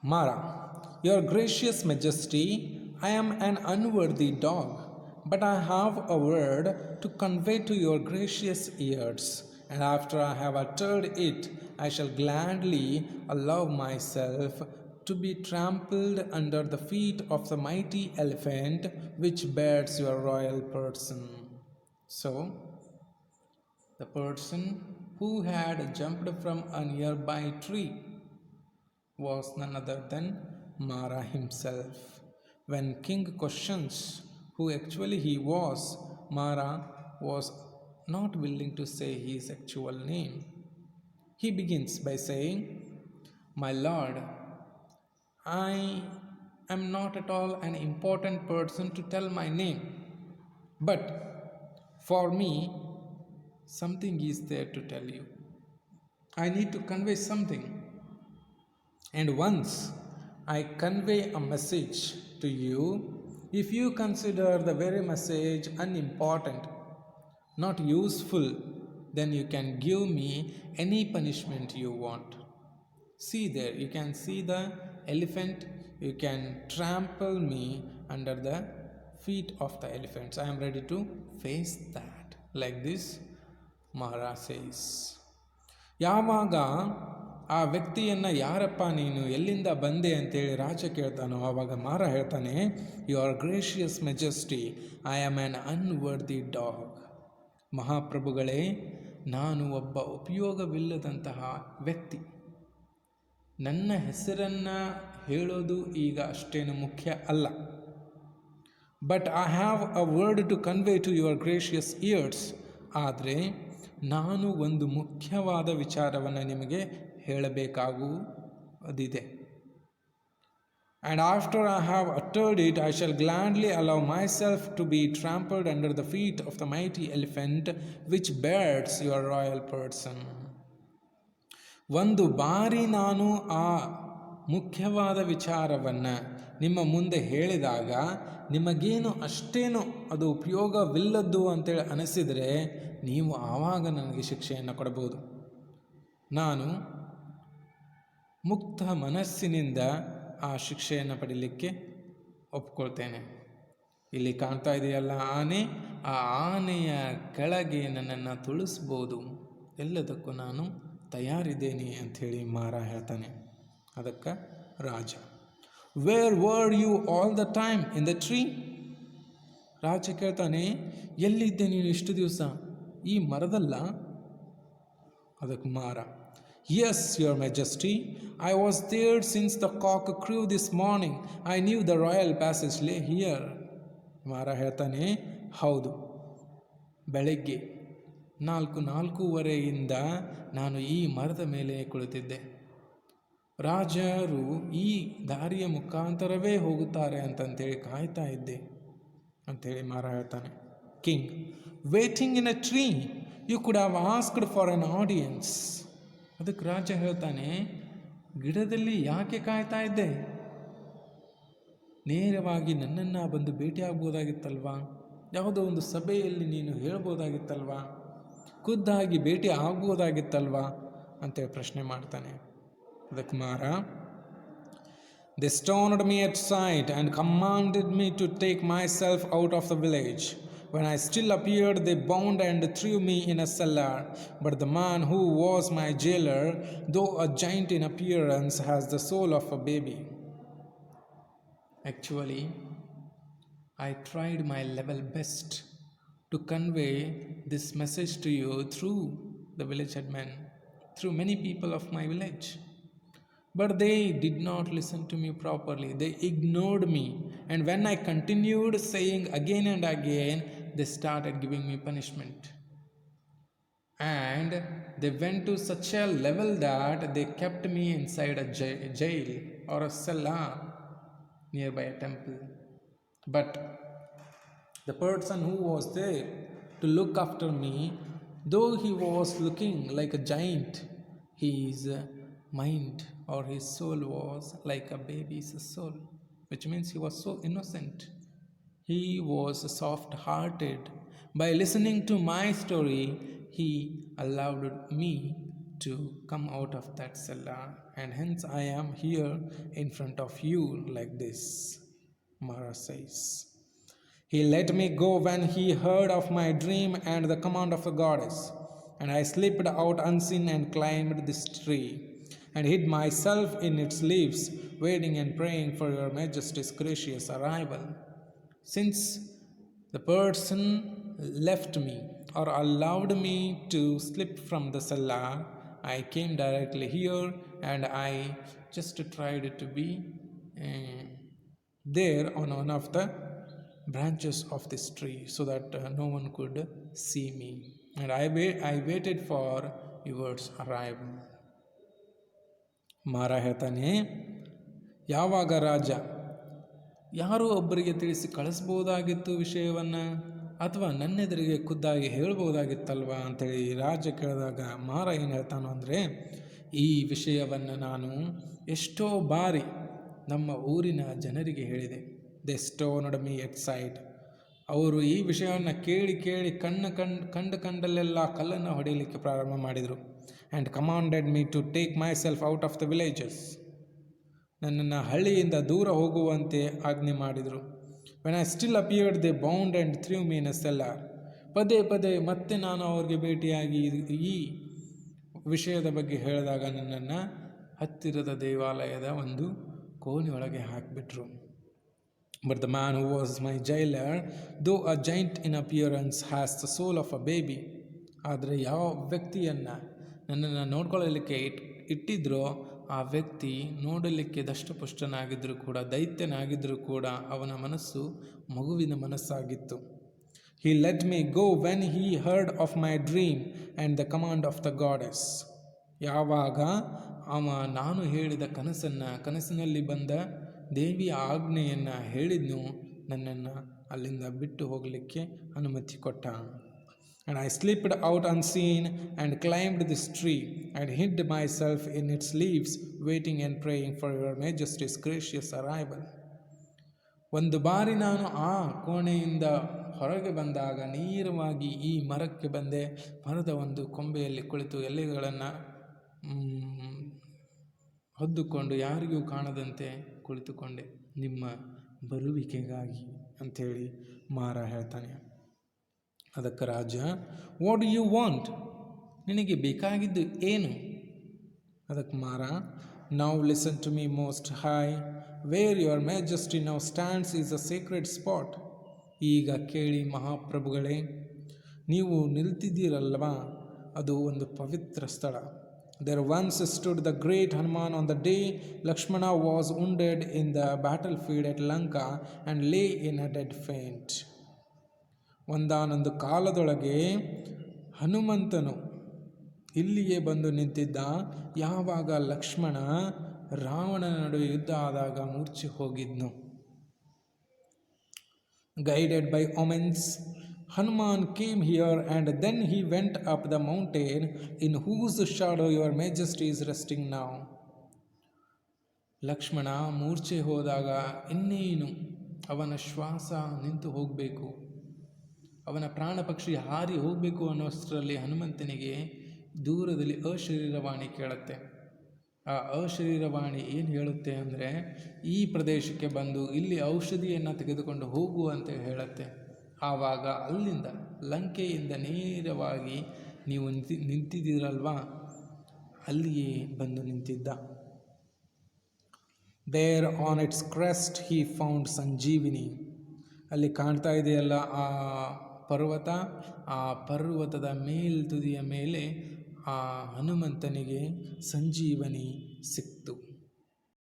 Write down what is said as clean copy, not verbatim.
Mara, Your Gracious Majesty, I am an unworthy dog, but I have a word to convey to your gracious ears, and after I have uttered it, I shall gladly allow myself to be trampled under the feet of the mighty elephant which bears your royal person. So, the person who had jumped from a nearby tree was none other than Mara himself. When king questions who actually he was, Mara was not willing to say his actual name. He begins by saying, My lord, I am not at all an important person to tell my name, but for me, something is there to tell you. I need to convey something. And once I convey a message to you, if you consider the very message unimportant, not useful, then you can give me any punishment you want. See there, you can see the elephant, you can trample me under the feet of the elephants. I am ready to face that. Like this, Mara says. ಯಾವಾಗ ಆ ವ್ಯಕ್ತಿಯನ್ನು ಯಾರಪ್ಪ ನೀನು ಎಲ್ಲಿಂದ ಬಂದೆ ಅಂತೇಳಿ ರಾಜ ಕೇಳ್ತಾನೋ ಆವಾಗ ಮಾರ ಹೇಳ್ತಾನೆ, your gracious majesty, I am an unworthy dog. ಮಹಾಪ್ರಭುಗಳೇ, ನಾನು ಒಬ್ಬ ಉಪಯೋಗವಿಲ್ಲದಂತಹ ವ್ಯಕ್ತಿ. ನನ್ನ ಹೆಸರನ್ನು ಹೇಳೋದು ಈಗ ಅಷ್ಟೇನು ಮುಖ್ಯ ಅಲ್ಲ. But I have a word to convey to your gracious ears. ಆದರೆ ನಾನು ಒಂದು ಮುಖ್ಯವಾದ ವಿಚಾರವನ್ನು ನಿಮಗೆ ಹೇಳಬೇಕಾಗುವುದಿದೆ. And after I have uttered it, I shall gladly allow myself to be trampled under the feet of the mighty elephant which bears your royal person. ಒಂದು ಬಾರಿ ನಾನು ಆ ಮುಖ್ಯವಾದ ವಿಚಾರವನ್ನು ನಿಮ್ಮ ಮುಂದೆ ಹೇಳಿದಾಗ ನಿಮಗೇನು ಅಷ್ಟೇನು ಅದು ಉಪಯೋಗವಿಲ್ಲದ್ದು ಅಂತೇಳಿ ಅನಿಸಿದರೆ ನೀವು ಆವಾಗ ನನಗೆ ಶಿಕ್ಷೆಯನ್ನು ಕೊಡಬಹುದು. ನಾನು ಮುಕ್ತ ಮನಸ್ಸಿನಿಂದ ಆ ಶಿಕ್ಷೆಯನ್ನು ಪಡೀಲಿಕ್ಕೆ ಒಪ್ಕೊಳ್ತೇನೆ. ಇಲ್ಲಿ ಕಾಣ್ತಾ ಇದೆಯಲ್ಲ ಆನೆ, ಆ ಆನೆಯ ಕೆಳಗೆ ನನ್ನನ್ನು ತುಳಿಸ್ಬೋದು, ಎಲ್ಲದಕ್ಕೂ ನಾನು ತಯಾರಿದ್ದೇನೆ ಅಂಥೇಳಿ ಮಾರ ಹೇಳ್ತಾನೆ. ಅದಕ್ಕೆ ರಾಜ, where were you all the time in the tree? ರಾಜ ಕೇಳ್ತಾನೆ, ಎಲ್ಲಿದ್ದೆ ನೀನು ಇಷ್ಟು ದಿವಸ? ಈ ಮರದಲ್ಲ? ಅದಕ್ಕೆ ಮಾರ, Yes, your majesty, I was there since the cock crew this morning. I knew the royal passage lay here. ಮಾರ ಹೇಳ್ತಾನೆ, ಹೌದು, ಬೆಳಗ್ಗೆ 4:45 ನಾನು ಈ ಮರದ ಮೇಲೆ ಕುಳಿತಿದ್ದೆ. ರಾಜರು ಈ ದಾರಿಯ ಮುಖಾಂತರವೇ ಹೋಗುತ್ತಾರೆ ಅಂತಂತೇಳಿ ಕಾಯ್ತಾ ಇದ್ದೆ ಅಂಥೇಳಿ ಮಾರ ಹೇಳ್ತಾನೆ. King, waiting in a tree, you could have asked for an audience. ಅದಕ್ಕೆ ರಾಜ ಹೇಳ್ತಾನೆ, ಗಿಡದಲ್ಲಿ ಯಾಕೆ ಕಾಯ್ತಾ ಇದ್ದೆ? ನೇರವಾಗಿ ನನ್ನನ್ನು ಬಂದು ಭೇಟಿಯಾಗ್ಬೋದಾಗಿತ್ತಲ್ವಾ? ಯಾವುದೋ ಒಂದು ಸಭೆಯಲ್ಲಿ ನೀನು ಹೇಳ್ಬೋದಾಗಿತ್ತಲ್ವಾ? ಖುದ್ದಾಗಿ ಭೇಟಿ ಆಗ್ಬೋದಾಗಿತ್ತಲ್ವಾ ಅಂತೇಳಿ ಪ್ರಶ್ನೆ ಮಾಡ್ತಾನೆ. ಅದಕ್ಕೆ ಮಾರ, They stoned me at sight and commanded me to take myself out of the village. When I still appeared, they bound and threw me in a cellar. But the man who was my jailer, though a giant in appearance, has the soul of a baby. Actually, I tried my level best to convey this message to you through the village headman, through many people of my village. But they did not listen to me properly. They ignored me. And when I continued saying again and again, they started giving me punishment. And they went to such a level that they kept me inside a jail or a cellar nearby a temple. But the person who was there to look after me, though he was looking like a giant, his mind or his soul was like a baby's soul, which means he was so innocent. He was soft-hearted. By listening to my story, he allowed me to come out of that cellar and hence I am here in front of you like this, Mara says. He let me go when he heard of my dream and the command of the goddess, and I slipped out unseen and climbed this tree, and hid myself in its leaves, waiting and praying for your majesty's gracious arrival. Since the person left me or allowed me to slip from the cellar, I came directly here and I just tried to be there on one of the branches of this tree so that no one could see me. And I waited for yours arrival. ಮಾರ ಹೇಳ್ತಾನೆ, ಯಾವಾಗ ರಾಜ ಯಾರೋ ಒಬ್ಬರಿಗೆ ತಿಳಿಸಿ ಕಳಿಸ್ಬೋದಾಗಿತ್ತು ವಿಷಯವನ್ನು, ಅಥವಾ ನನ್ನೆದುರಿಗೆ ಖುದ್ದಾಗಿ ಹೇಳ್ಬೋದಾಗಿತ್ತಲ್ವಾ ಅಂಥೇಳಿ ರಾಜ ಕೇಳಿದಾಗ ಮಾರ ಏನು ಹೇಳ್ತಾನೋ ಅಂದರೆ, ಈ ವಿಷಯವನ್ನು ನಾನು ಎಷ್ಟೋ ಬಾರಿ ನಮ್ಮ ಊರಿನ ಜನರಿಗೆ ಹೇಳಿದೆ. ದೆ ಸ್ಟೋನ್ಡ್ ಮೀ ಎಟ್ ಸೈಟ್. ಅವರು ಈ ವಿಷಯವನ್ನು ಕೇಳಿ ಕೇಳಿ ಕಂಡಲ್ಲೆಲ್ಲ ಕಲ್ಲನ್ನು ಹೊಡೆಯಲಿಕ್ಕೆ ಪ್ರಾರಂಭ ಮಾಡಿದರು. And commanded me to take myself out of the villages. ನನ್ನನ್ನು ಹಳ್ಳಿಯಿಂದ ದೂರ ಹೋಗುವಂತೆ ಆಜ್ಞೆ ಮಾಡಿದರು. When I still appeared they bound and threw me in a cellar. ಪದೇ ಪದೇ ಮತ್ತೆ ನಾನು ಅವ್ರಿಗೆ ಭೇಟಿಯಾಗಿ ಈ ವಿಷಯದ ಬಗ್ಗೆ ಹೇಳಿದಾಗ ನನ್ನನ್ನು ಹತ್ತಿರದ ದೇವಾಲಯದ ಒಂದು ಕೋಣೆಯೊಳಗೆ ಹಾಕಿಬಿಟ್ರು. But the man who was my jailer, though a giant in appearance, has the soul of a baby. ಆದರೆ ಯಾವ ವ್ಯಕ್ತಿಯನ್ನು ನನ್ನನ್ನು ನೋಡ್ಕೊಳ್ಳಲಿಕ್ಕೆ ಇಟ್ಟಿದ್ರೋ ಆ ವ್ಯಕ್ತಿ ನೋಡಲಿಕ್ಕೆ ದಷ್ಟಪುಷ್ಟನಾಗಿದ್ದರೂ ಕೂಡ, ದೈತ್ಯನಾಗಿದ್ದರೂ ಕೂಡ ಅವನ ಮನಸ್ಸು ಮಗುವಿನ ಮನಸ್ಸಾಗಿತ್ತು. He let me go when he heard of my dream and the command of the goddess. ಯಾವಾಗ ನಾನು ಹೇಳಿದ ಕನಸಿನಲ್ಲಿ ಬಂದ ದೇವಿಯ ಆಜ್ಞೆಯನ್ನು ಹೇಳಿದ್ನು, ನನ್ನನ್ನು ಅಲ್ಲಿಂದ ಬಿಟ್ಟು ಹೋಗಲಿಕ್ಕೆ ಅನುಮತಿ ಕೊಟ್ಟ. And I slipped out unseen and climbed this tree and hid myself in its leaves, waiting and praying for your majesty's gracious arrival. ಒಂದು ಬಾರಿ ನಾನು ಆ ಕೋಣೆಯಿಂದ ಹೊರಗೆ ಬಂದಾಗ ನೇರವಾಗಿ ಈ ಮರಕ್ಕೆ ಬಂದೆ. ಮರದ ಒಂದು ಕೊಂಬೆಯಲ್ಲಿ ಕುಳಿತು ಎಲೆಗಳನ್ನು ಹೊದ್ದುಕೊಂಡು ಯಾರಿಗೂ ಕಾಣದಂತೆ ಕುಳಿತುಕೊಂಡೆ ನಿಮ್ಮ ಬರುವಿಕೆಗಾಗಿ ಅಂಥೇಳಿ ಮಾರ ಹೇಳ್ತಾನೆ. ಅದಕ್ಕೆ ರಾಜ, ವಾಟ್ ಡು ಯು ವಾಂಟ್? ನಿನಗೆ ಬೇಕಾಗಿದ್ದು ಏನು? ಅದಕ್ಕೆ Mara, now listen to me most high, where your majesty now stands is a secret spot. ಈಗ ಕೇಳಿ ಮಹಾಪ್ರಭುಗಳೇ, ನೀವು ನಿಲ್ತಿದ್ದೀರಲ್ವಾ, ಅದು ಒಂದು ಪವಿತ್ರ ಸ್ಥಳ. There once stood the great Hanuman on the day Lakshmana was wounded in the battlefield at Lanka and lay in a dead faint. ಒಂದಾನೊಂದು ಕಾಲದೊಳಗೆ ಹನುಮಂತನು ಇಲ್ಲಿಯೇ ಬಂದು ನಿಂತಿದ್ದ, ಯಾವಾಗ ಲಕ್ಷ್ಮಣ ರಾವಣನ ನಡುವೆ ಯುದ್ಧ ಆದಾಗ ಮೂರ್ಛೆ ಹೋಗಿದ್ನು. Guided by omens, Hanuman came here and then he went up the mountain in whose shadow your majesty is resting now. Lakshmana ಮೂರ್ಛೆ ಹೋದಾಗ ಇನ್ನೇನು ಅವನ ಶ್ವಾಸ ನಿಂತು ಹೋಗಬೇಕು, ಅವನ ಪ್ರಾಣ ಪಕ್ಷಿ ಹಾರಿ ಹೋಗಬೇಕು ಅನ್ನೋಷ್ಟರಲ್ಲಿ ಹನುಮಂತನಿಗೆ ದೂರದಲ್ಲಿ ಅಶರೀರವಾಣಿ ಕೇಳುತ್ತೆ. ಆ ಅಶರೀರವಾಣಿ ಏನು ಹೇಳುತ್ತೆ ಅಂದರೆ, ಈ ಪ್ರದೇಶಕ್ಕೆ ಬಂದು ಇಲ್ಲಿ ಔಷಧಿಯನ್ನು ತೆಗೆದುಕೊಂಡು ಹೋಗು ಅಂತ ಹೇಳುತ್ತೆ. ಆವಾಗ ಅಲ್ಲಿಂದ ಲಂಕೆಯಿಂದ ನೇರವಾಗಿ ನೀವು ನಿಂತಿದ್ದೀರಲ್ವಾ, ಅಲ್ಲಿಯೇ ಬಂದು ನಿಂತಿದ್ದ. There on its crest he found Sanjeevani. ಅಲ್ಲಿ ಕಾಣ್ತಾ ಇದೆಯಲ್ಲ ಆ ಪರ್ವತ, ಆ ಪರ್ವತದ ಮೇಲ್ತುದಿಯ ಮೇಲೆ ಆ ಹನುಮಂತನಿಗೆ ಸಂಜೀವನಿ ಸಿಕ್ತು.